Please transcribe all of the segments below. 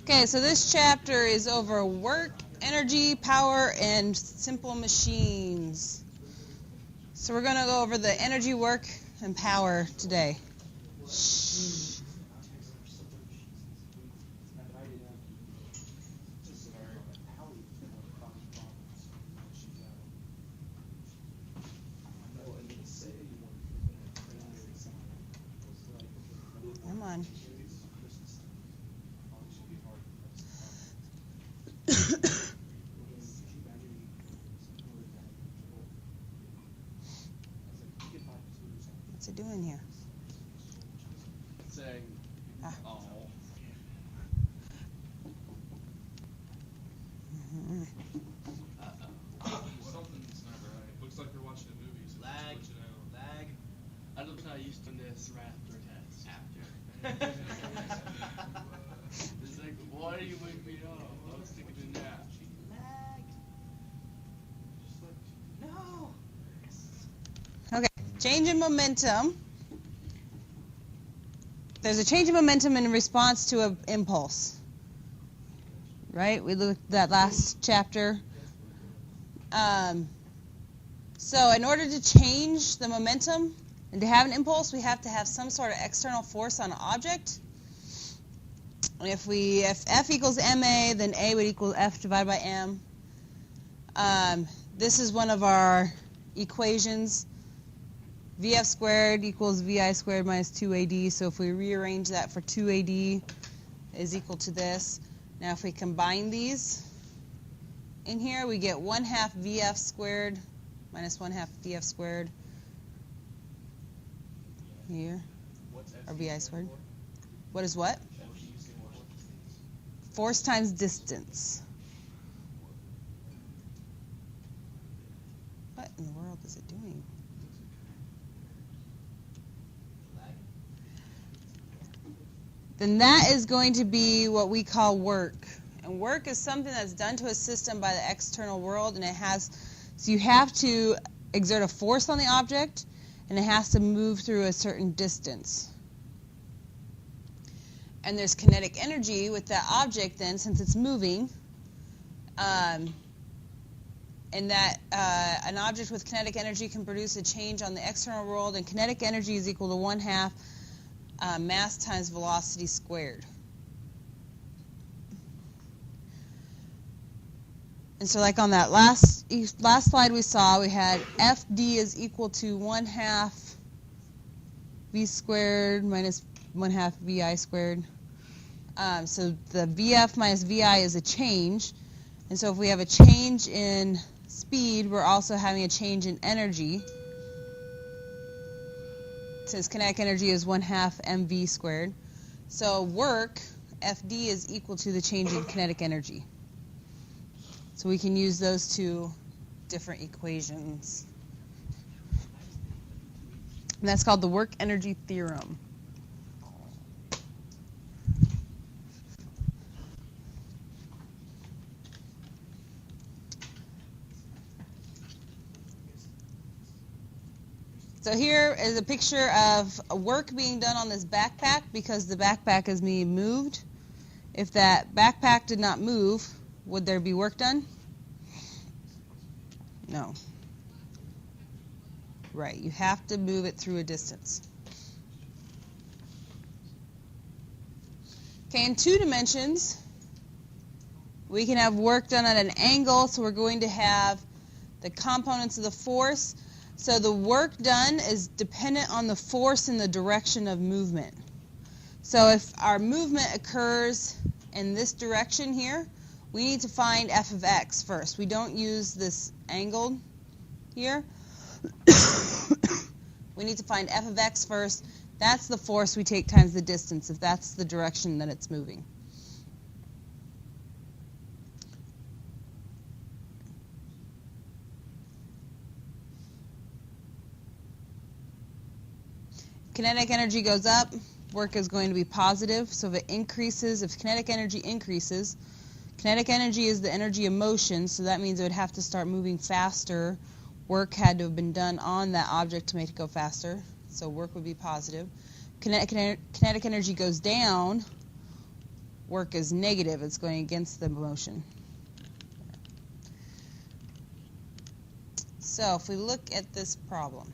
Okay, so this chapter is over work, energy, power, and simple machines. So we're going to go over the energy, work, and power today. Come on. What's it doing here? Saying, oh. Something's not right. Looks like you're watching a movie. So Lag. just let you know. Lag. I looked not used to this right after a test. After. It's like, why do you wake me up? I was taking a nap. Lag. No. Okay, change in momentum. There's a change in momentum in response to an impulse. Right? We looked at that last chapter. So in order to change the momentum and to have an impulse, we have to have some sort of external force on an object. And if F equals ma, then A would equal F divided by m. This is one of our equations. Vf squared equals Vi squared minus 2AD. So if we rearrange that for 2AD is equal to this. Now if we combine these in here, we get 1/2 Vf squared minus 1/2 Vf squared here, or Vi squared. What is what? Force times distance. What in the world is it doing? Then that is going to be what we call work. And work is something that's done to a system by the external world, and so you have to exert a force on the object, and it has to move through a certain distance. And there's kinetic energy with that object then, since it's moving, and that an object with kinetic energy can produce a change on the external world, and kinetic energy is equal to 1/2 mass times velocity squared. And so like on that last slide we saw, we had Fd is equal to 1/2 V squared minus 1/2 Vi squared. So the Vf minus Vi is a change. And so if we have a change in speed, we're also having a change in energy. Since kinetic energy is 1/2 mv squared. So work, Fd, is equal to the change in kinetic energy. So we can use those two different equations. And that's called the work energy theorem. So here is a picture of work being done on this backpack because the backpack is being moved. If that backpack did not move, would there be work done? No. Right, you have to move it through a distance. Okay, in 2 dimensions, we can have work done at an angle, so we're going to have the components of the force. So the work done is dependent on the force in the direction of movement. So if our movement occurs in this direction here, we need to find f of x first. We don't use this angled here. We need to find f of x first. That's the force we take times the distance, if that's the direction that it's moving. Kinetic energy goes up, work is going to be positive. So if it increases, if kinetic energy increases, kinetic energy is the energy of motion, so that means it would have to start moving faster. Work had to have been done on that object to make it go faster, so work would be positive. Kinetic energy goes down, work is negative. It's going against the motion. So if we look at this problem,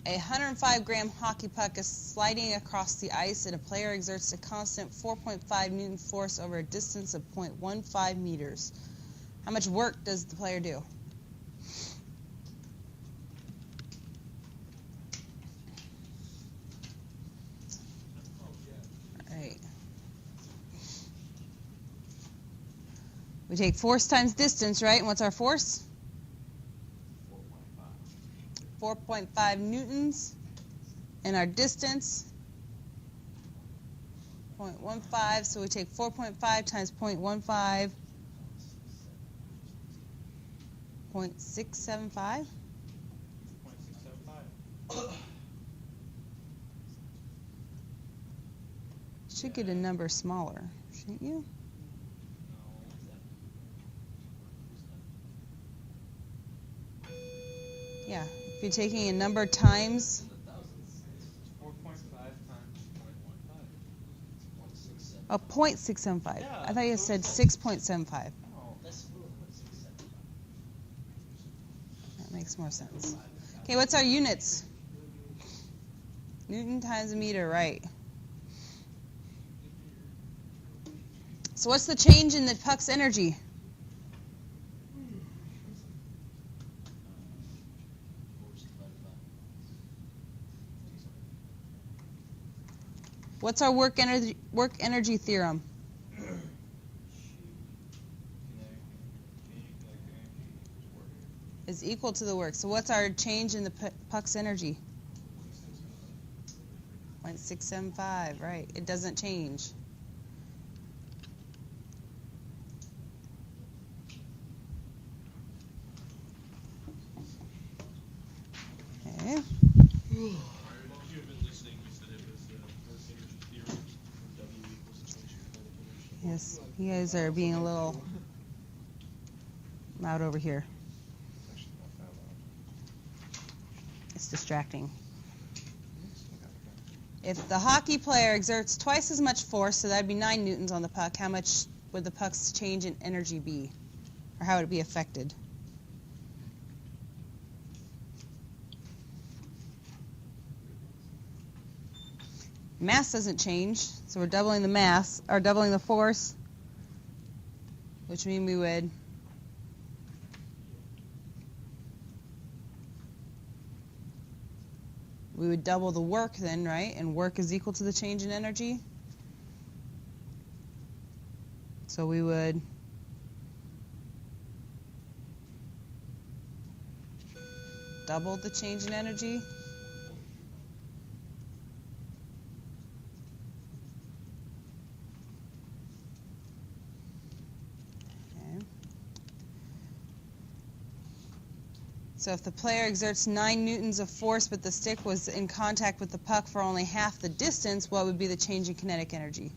a 105-gram hockey puck is sliding across the ice, and a player exerts a constant 4.5 Newton force over a distance of 0.15 meters. How much work does the player do? All right. We take force times distance, right? And what's our force? 4.5 newtons. And our distance, 0.15. So we take 4.5 times 0.15, 0.675. 0.675. Should get a number smaller, shouldn't you? Yeah, if you're taking a number times 4.5 times 0.15. a 0.675. Yeah, I thought you so said 6.75. No. That makes more sense. Okay, what's our units? Newton times a meter, right. So what's the change in the puck's energy? What's our work energy theorem? Is equal to the work. So what's our change in the puck's energy? 0.675, right. It doesn't change. Okay. Yes, you guys are being a little loud over here. It's distracting. If the hockey player exerts twice as much force, so that would be 9 newtons on the puck, how much would the puck's change in energy be? Or how would it be affected? Mass doesn't change, so we're doubling the mass, or doubling the force, which means we would double the work then, right? And work is equal to the change in energy. So we would double the change in energy. So if the player exerts 9 newtons of force, but the stick was in contact with the puck for only half the distance, what would be the change in kinetic energy?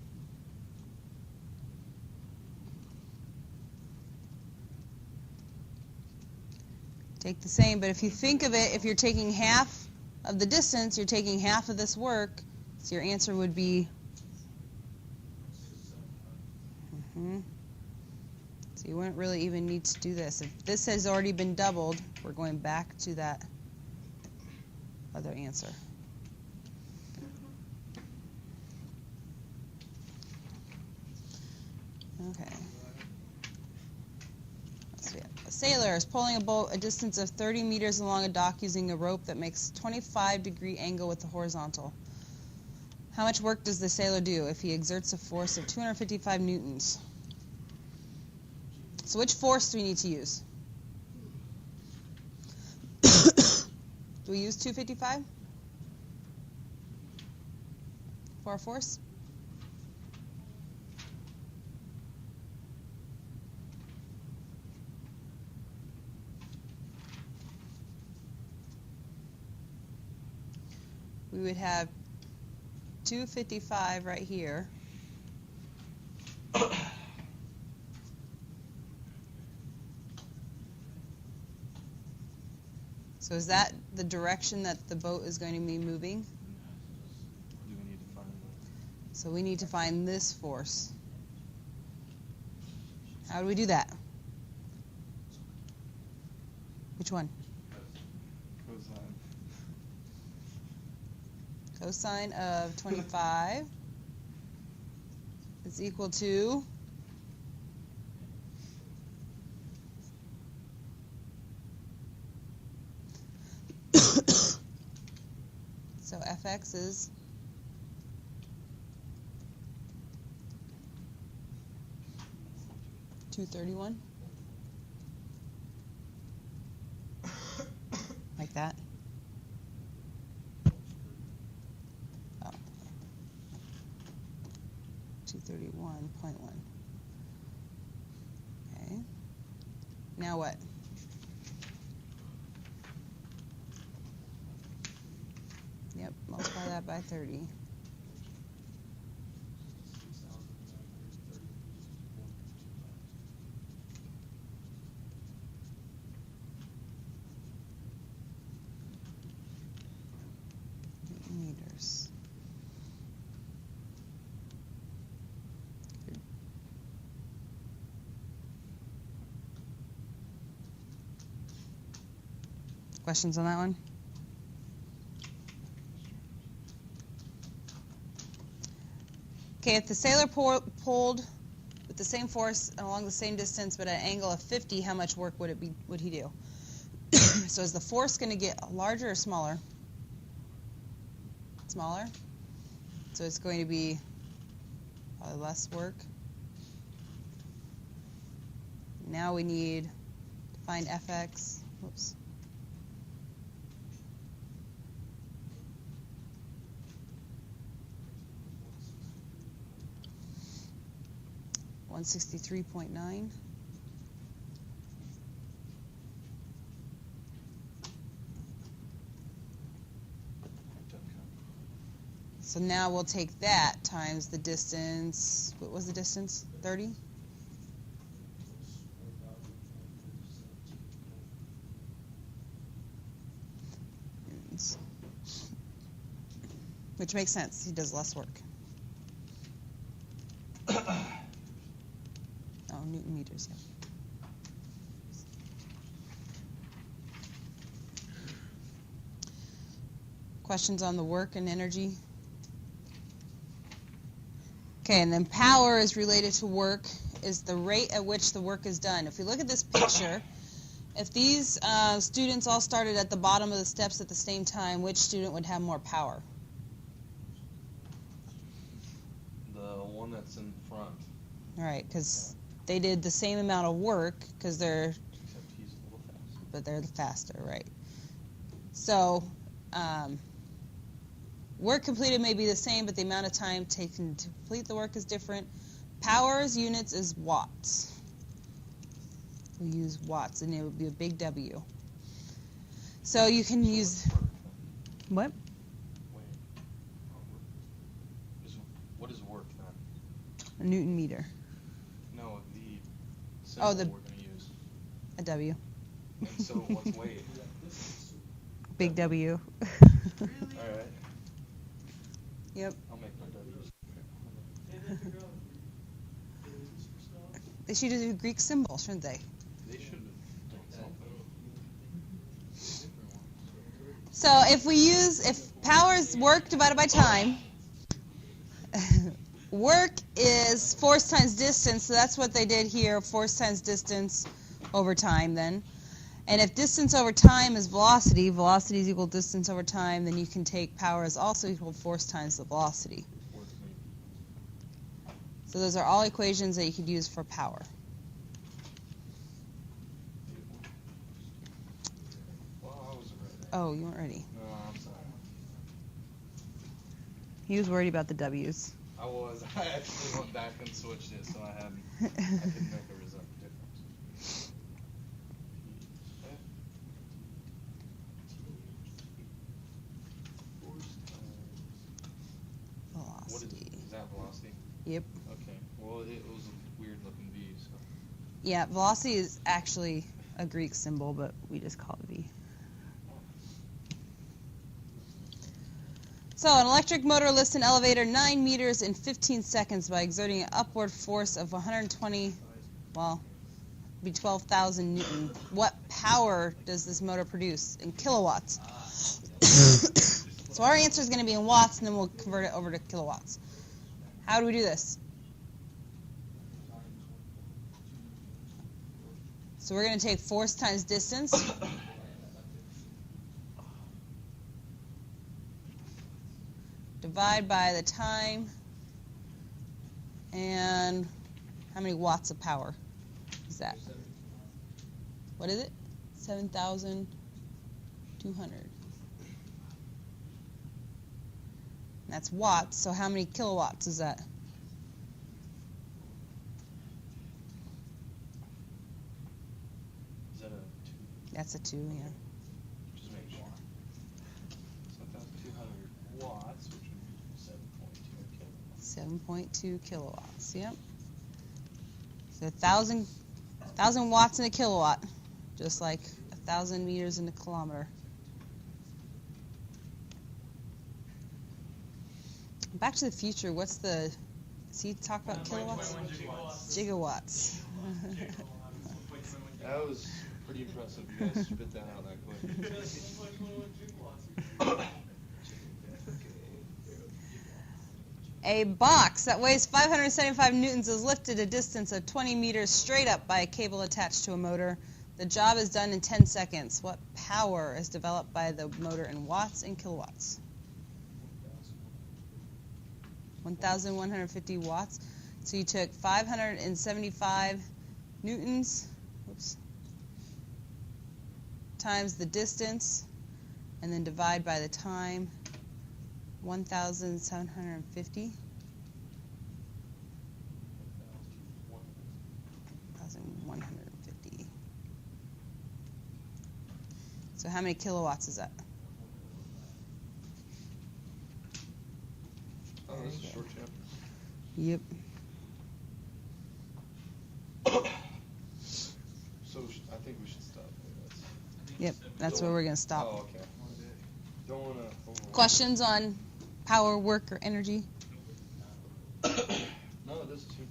Take the same, but if you think of it, if you're taking half of the distance, you're taking half of this work, so your answer would be... So you wouldn't really even need to do this. If this has already been doubled, we're going back to that other answer. Okay. Let's see. A sailor is pulling a boat a distance of 30 meters along a dock using a rope that makes 25-degree angle with the horizontal. How much work does the sailor do if he exerts a force of 255 newtons? So which force do we need to use? Do we use 255 for our force? We would have 255 right here. So is that the direction that the boat is going to be moving? Do we need to find So we need to find this force. How do we do that? Which one? Cosine. Cosine of 25 is equal to so fx is 231, like that. Oh. 231.1. Okay. Now what? Yep, multiply that by 30. Meters. Questions on that one? Okay, if the sailor pulled with the same force along the same distance but at an angle of 50, how much work would he do? So is the force going to get larger or smaller? Smaller. So it's going to be probably less work. Now we need to find fx. Whoops. $163.9. So now we'll take that times the distance. What was the distance? 30? Which makes sense. He does less work. Oh, Newton meters, yeah. Questions on the work and energy? Okay, and then power is related to work, is the rate at which the work is done. If we look at this picture, if these students all started at the bottom of the steps at the same time, which student would have more power? The one that's in front. All right, because they did the same amount of work, because they're, Except he's a little faster. but they're the faster, right? So, work completed may be the same, but the amount of time taken to complete the work is different. Power's units is watts. We use watts, and it would be a big W. So you can use what? Wait. What is work then? A Newton meter. No, the symbol Oh, the- we're going to use. A W. And so what's weight? Big W. All right. Yep. I'll make my W's. They should do Greek symbols, shouldn't they? They should have done something. So if power is work divided by time, work is force times distance, so that's what they did here, force times distance over time then. And if distance over time is velocity, velocity is equal to distance over time, then you can take power as also equal to force times the velocity. So those are all equations that you could use for power. Well, I wasn't ready. Oh, you weren't ready. No, I'm sorry. He was worried about the W's. I was. I actually went back and switched it, so I couldn't make a result difference. What Velocity. is that velocity? Yep. Okay. Well, it was a weird looking V, so. Yeah, velocity is actually a Greek symbol, but we just call it V. So an electric motor lifts an elevator 9 meters in 15 seconds by exerting an upward force of 120, well, be 12,000 Newton. What power does this motor produce in kilowatts? So our answer is going to be in watts, and then we'll convert it over to kilowatts. How do we do this? So we're going to take force times distance. Divide by the time. And how many watts of power is that? What is it? 7,200. That's watts, so how many kilowatts is that? Is that a 2? That's a 2, yeah. Just make sure. So 1,200 watts, which would be 7.2 kilowatts. 7.2 kilowatts, yep. So 1,000 watts in a kilowatt, just like 1,000 meters in a kilometer. Back to the Future, what's the, does he talk about kilowatts? Gigawatts. That was pretty impressive. You guys spit that out that quick. A box that weighs 575 newtons is lifted a distance of 20 meters straight up by a cable attached to a motor. The job is done in 10 seconds. What power is developed by the motor in watts and kilowatts? 1,150 watts. So you took 575 newtons, whoops, times the distance, and then divide by the time, 1,750. 1,150. So how many kilowatts is that? Oh, this is a short chapter. Yep. So I think we should stop there. Yep, that's where we're going to stop. Oh, okay. Don't want to. Questions on power, work, or energy? No, this is too